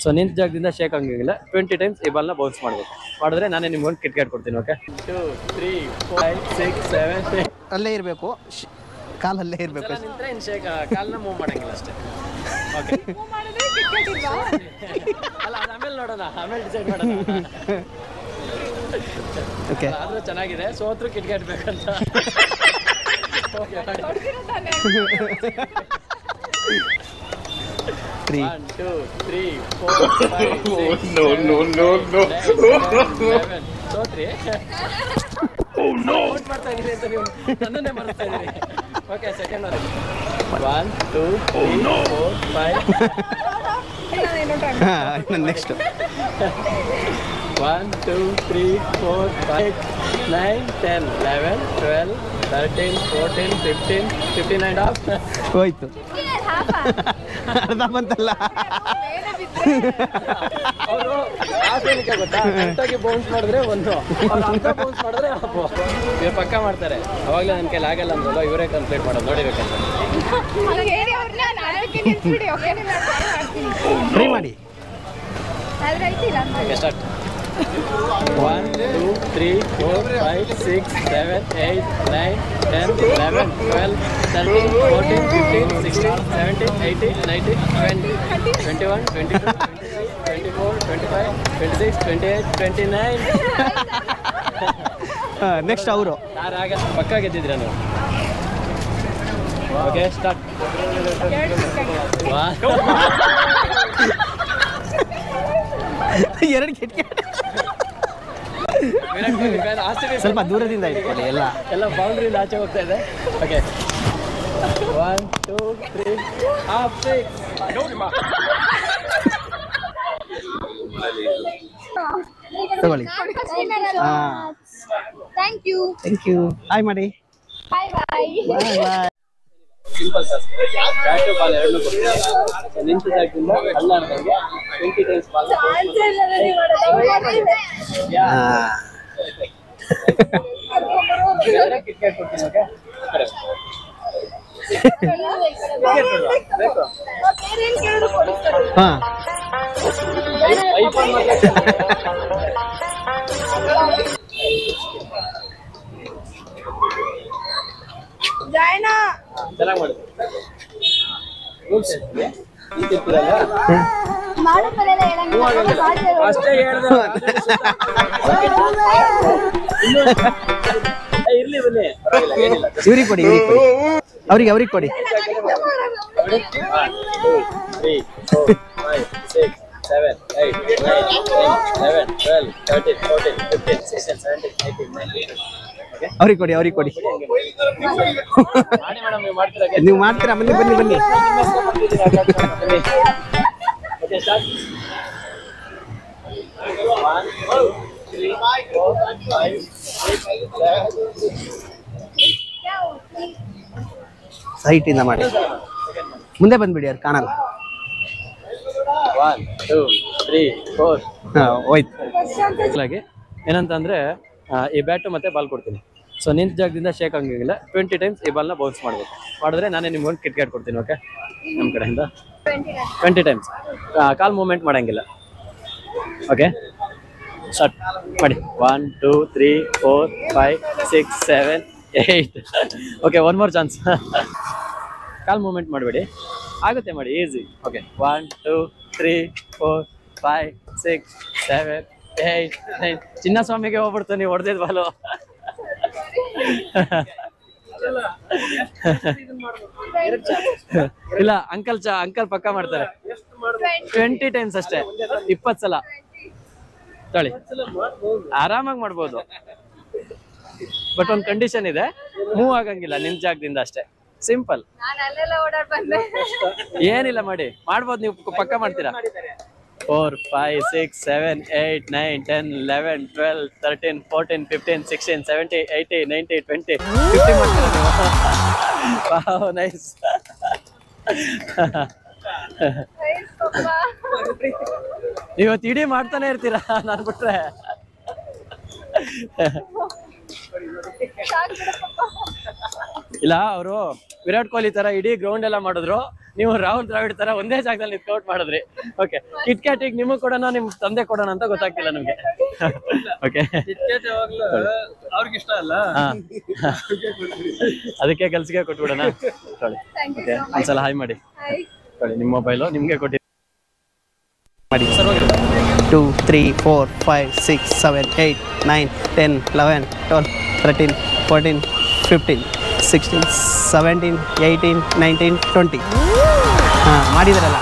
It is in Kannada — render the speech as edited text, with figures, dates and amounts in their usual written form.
ಸೊ ನಿಂತ ಜಾಗದಿಂದ ಶೇಕ್ ಹಂಗಿಲ್ಲ 20 ಟೈಮ್ಸ್ ಈ ಬಾಲ್ನ ಬೌನ್ಸ್ ಮಾಡಬೇಕು. ಮಾಡಿದ್ರೆ ನಾನೇ ನಿಮ್ಗೆ ಒಂದು ಕಿಟ್ಕಾಟ್ ಕೊಡ್ತೀನಿ. ಓಕೆ 2 3 4 5 6 7 ಅಲ್ಲೇ ಇರಬೇಕು, ಕಾಲಲ್ಲೇ ಇರಬೇಕು. ನಿಂತ್ರೆ ಇನ್ನು ಶೇಕ್ ಕಾಲನ್ನ ಮೂವ್ ಮಾಡಂಗಿಲ್ಲ ಅಷ್ಟೇ. ಓಕೆ ಅಲ್ಲ ಅದು ಆಮೇಲೆ ನೋಡೋಣ, ಆಮೇಲೆ ಡಿಸೈಡ್ ಮಾಡೋಣ. ಓಕೆ ಆದ್ರೂ ಚೆನ್ನಾಗಿದೆ. ಸೋತ್ರು ಕಿಟ್ಕಾಟ್ ಬೇಕಂತ. ಓಕೆ 1 2 3 4 5 6 ಸೋತ್ರಿ. ಮಾಡ್ತಾ ಇದೀರಿ ಅಂತ ನೀವು ನನ್ನನ್ನೇ ಮರೆಸ್ತಾ ಇದೀರಿ. Okay second 1 2 3 4 5 next 1 2 3 4 5 9 10 11 12 13 14 15 15 and half ಹೋಯ್ತು. ಅರ್ಧ ಬಂತಲ್ಲ. ಅವರು ಆಸೇನಿಕೆ ಗೊತ್ತಾ, ಕರೆಕ್ಟಾಗಿ ಬೌನ್ಸ್ ಮಾಡಿದ್ರೆ ಒಂದು, ಬೌನ್ಸ್ ಮಾಡಿದ್ರೆ ಇವ್ರು ಪಕ್ಕ ಮಾಡ್ತಾರೆ. ಅವಾಗಲೇ ನನ್ನ ಕೈಲಿ ಆಗಲ್ಲ ಅಂದ್ರಲ್ಲ, ಇವರೇ ಕಂಪ್ಲೀಟ್ ಮಾಡೋದು ನೋಡಿಬೇಕಂತ. ಟ್ರೈ ಮಾಡಿ. ಸ್ಟಾರ್ಟ್ 1 2 3 4 5 6 7 8 9 10 11 12 13 14 15 16 17 18 19 20 21 22 23 24 25 26 28 29. ನೆಕ್ಸ್ಟ್ ಅವರು ಆಗ ಪಕ್ಕ ಗೆದ್ದಿದ್ರ ನೀವು. Okay start 2 ಕಿಟ್ಕಾಟ್. ಸ್ವಲ್ಪ ದೂರದಿಂದ ಇಟ್ಕೊಳ್ಳಿ. ಎಲ್ಲ ಬೌಂಡ್ರಿಯಿಂದ ಆಚೆ ಹೋಗ್ತಾ ಇದೆ. ಓಕೆ 1 2 3 ಹಾಫ್ 6 ತಗೊಳ್ಳಿ. Thank you. ಹಾಯ್ ಮಾಡಿ. Bye bye. Simple bat ball ಎರಡನ್ನೂ ಕೊಡ್ತೀನಿ. ನಿಂತ ಜಾಗದಿಂದ ಅಲ್ಲಾಡ್ದಂಗೆ 20 ಟೈಮ್ಸ್ ಬಾಲ್ ಕಿಟ್ಕಾಟ್ ಕೊಡ್ತೀನಿ. ಓಕೆ ಬೇಕು ಹಾಂ ಐಫೋನ್ ಚೆನ್ನಾಗಿ ಮಾಡಿ. ಅಷ್ಟೇ ಹೇಳ್ದೆ. ಇರ್ಲಿ ಬನ್ನಿ, ಇವ್ರಿಗೆ ಕೊಡಿ, ಅವ್ರಿಗೆ ಕೊಡಿ. 1 2 3 4 5 6 7 8 9 10 11 12 13 14 15 16 17 18 19. ಅವ್ರಿಗೆ ಕೊಡಿ. ಮಾಡಿ ಮೇಡಮ್, ನೀವು ಮಾಡ್ತೀರಾ? ನೀವು ಮಾಡ್ತೀರಾ? ಬನ್ನಿ. ಓಕೆ ಸ್ಟಾರ್ಟ್ 1 2 3 4 5 6 ಸೈಟಿಂದ ಮಾಡಿ. ಮುಂದೆ ಬಂದ್ಬಿಡಿ, ಅವ್ರು ಕಾಣಲ್ಲ. 1 2 3 4 ಹೋಯ್ತು. ಏನಂತಂದ್ರೆ ಈ ಬ್ಯಾಟು ಮತ್ತೆ ಬಾಲ್ ಕೊಡ್ತೀನಿ. ಸೊ ನಿಂತ ಜಾಗದಿಂದ ಶೇಕ್ ಹಂಗಿಲ್ಲ 20 ಟೈಮ್ಸ್ ಈ ಬಾಲ್ನ ಬೌನ್ಸ್ ಮಾಡಬೇಕು. ಮಾಡಿದ್ರೆ ನಾನೇ ನಿಮ್ಗೆ ಒಂದು ಕಿಟ್ಕಾಟ್ ಕೊಡ್ತೀನಿ. ಓಕೆ ನಮ್ಮ ಕಡೆಯಿಂದ 20 ಟೈಮ್ಸ್ ಕಾಲ್ ಮೂವ್ಮೆಂಟ್ ಮಾಡಂಗಿಲ್ಲ. ಓಕೆ ಸ್ಟಾರ್ಟ್ ಮಾಡಿ 1 2 3 4 5 6 7 8. Okay one more chance. Call movement ಮಾಡಬೇಡಿ, ಆಗುತ್ತೆ ಮಾಡಿ, ಈಸಿ. ಓಕೆ 1 2 3 4 5 6 7 8 9. ಚಿನ್ನಸ್ವಾಮಿಗೆ ಹೋಗ್ಬಿಡ್ತು ನೀವು ಹೊಡೆದಿದ್ ಬಾಲು. ಇಲ್ಲ ಅಂಕಲ್ ಪಕ್ಕ ಮಾಡ್ತಾರೆ. 20 ಟೈಮ್ಸ್ ಅಷ್ಟೇ, 20 ಸಲ ತೊಳಿ ಆರಾಮಾಗಿ ಮಾಡ್ಬೋದು. ಬಟ್ ಒಂದು ಕಂಡೀಷನ್ ಇದೆ, ಮೂವ್ ಆಗಂಗಿಲ್ಲ ನಿಂತ ಜಾಗದಿಂದ ಅಷ್ಟೇ. ಸಿಂಪಲ್, ಏನಿಲ್ಲ ಮಾಡ್ಬೋದು. ನೀವು ಪಕ್ಕ ಮಾಡ್ತೀರಾ. 4 5 6 7 8 9 10 11 12 13 14 15 16 17 18 19 20 50 ಮಾಡ್ತೀರಾ ನೀವು. Wow nice. ಇವತ್ತು ಇಡೀ ಮಾಡ್ತಾನೆ ಇರ್ತೀರಾ ನಾನು ಬಿಟ್ರೆ. ಇಲ್ಲ ಅವರು ವಿರಾಟ್ ಕೊಹ್ಲಿ ತರ ಇಡೀ ಗ್ರೌಂಡ್ ಎಲ್ಲ ಮಾಡಿದ್ರು, ನೀವು ರಾಹುಲ್ ದ್ರಾವಿಡ್ ತರ ಒಂದೇ ಜಾಗದಲ್ಲಿ ನಿಂತ್ಕೌಟ್ ಮಾಡಿದ್ರಿ. ಓಕೆ, ಕಿಟ್ ಕ್ಯಾಟ್ ಈಗ ನಿಮಗ್ ಕೊಡೋಣ ನಿಮ್ ತಂದೆ ಕೊಡೋಣ ಅಂತ ಗೊತ್ತಾಗ್ತಿಲ್ಲ ನಮ್ಗೆ. ಓಕೆ, ಅವ್ರಿಗೆ ಇಷ್ಟ ಅಲ್ಲ, ಅದಕ್ಕೆ ಕೆಲ್ಸಕ್ಕೆ ಕೊಟ್ಬಿಡೋಣ. ಓಕೆ, ಒಂದ್ಸಲ ಹಾಯ್ ಮಾಡಿ. ನಿಮ್ಮ ಮೊಬೈಲು ನಿಮ್ಗೆ ಕೊಟ್ಟಿದ್ದೀನಿ ಮಾಡಿ. ಸರ್ ಹೋಗಿರಿ. 2 3 4 5 6 7 8 9 10 11 12 13 14 15 16 17 18 19 20. ಹಾಂ ಮಾಡಿದ್ರಲ್ಲ.